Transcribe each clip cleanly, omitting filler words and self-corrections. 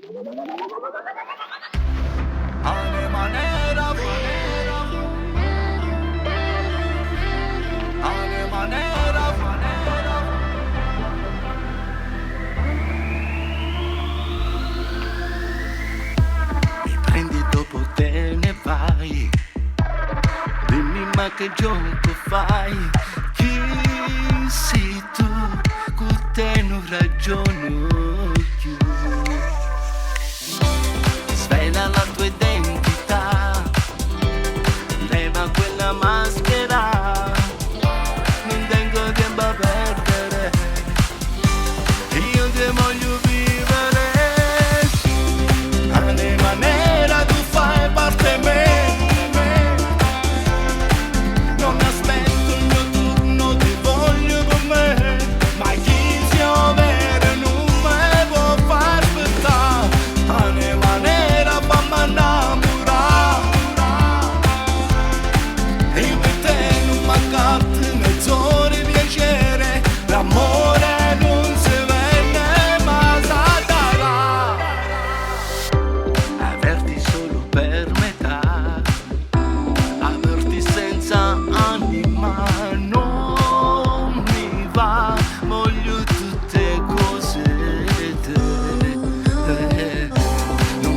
Anima nera, anima nera, mi prendi dopo te ne vai. Dimmi ma che gioco fai? Chi sei tu? Con te non ragiono più. Svela la tua identità, leva quella maschera, non tengo tempo a perdere, io ti voglio vivere. Anima nera, tu fai parte di me.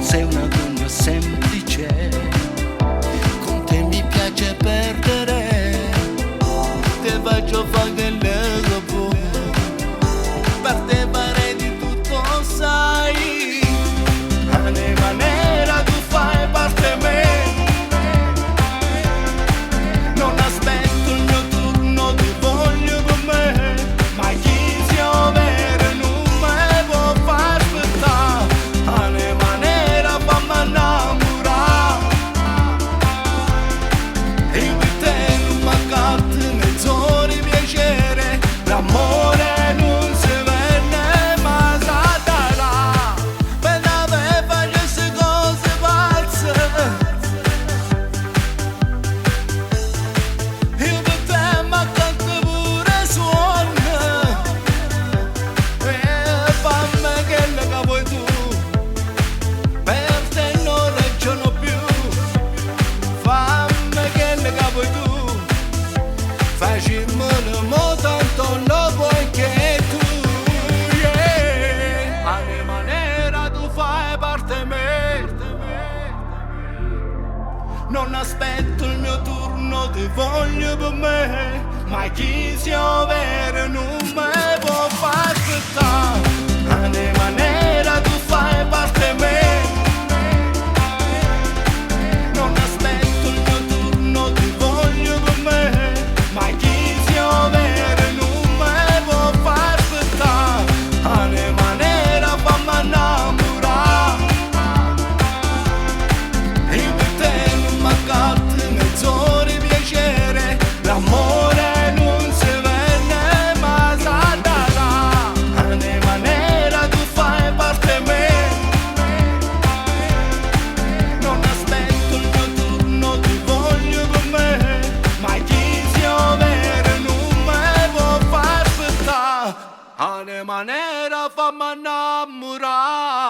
Sei una donna semplice, con te mi piace perdere, ti faccio fare delle robe, per te farei di tutto, sai. Anima nera, tu fai parte di me, non aspetto il mio turno, ti voglio con me, ma chi si ovvero non me può far aspettare. Anima nera, fammi innamorare, io per te non mancate mezz'ora di piacere, l'amore non si vende ma si darà, per la facesse cose pazze, io per te mancate pure suona, e fammi che le vuoi tu. Per te non ragiono più, fammi che le vuoi tu, faccimmelo mo tanto lo vuoi che tu, yeah. Anima nera, tu fai parte di me, non aspetto il mio turno, ti voglio per me, ma chi si ovvero non me può far aspettare. Anima nera, tu fai parte di me, non aspetto il mio turno, ti voglio per me, ma chi si ovvero non me può far aspettare. Anima nera, fammi innamorare, io per te non mancate mezz'ora di piacere, l'amore non si vende ma si darà. Anima nera, tu fai parte di me, non aspetto il mio turno, ti voglio per me, ma chi si ovvero non me può far aspettare. Anima nera, fammi innamorare.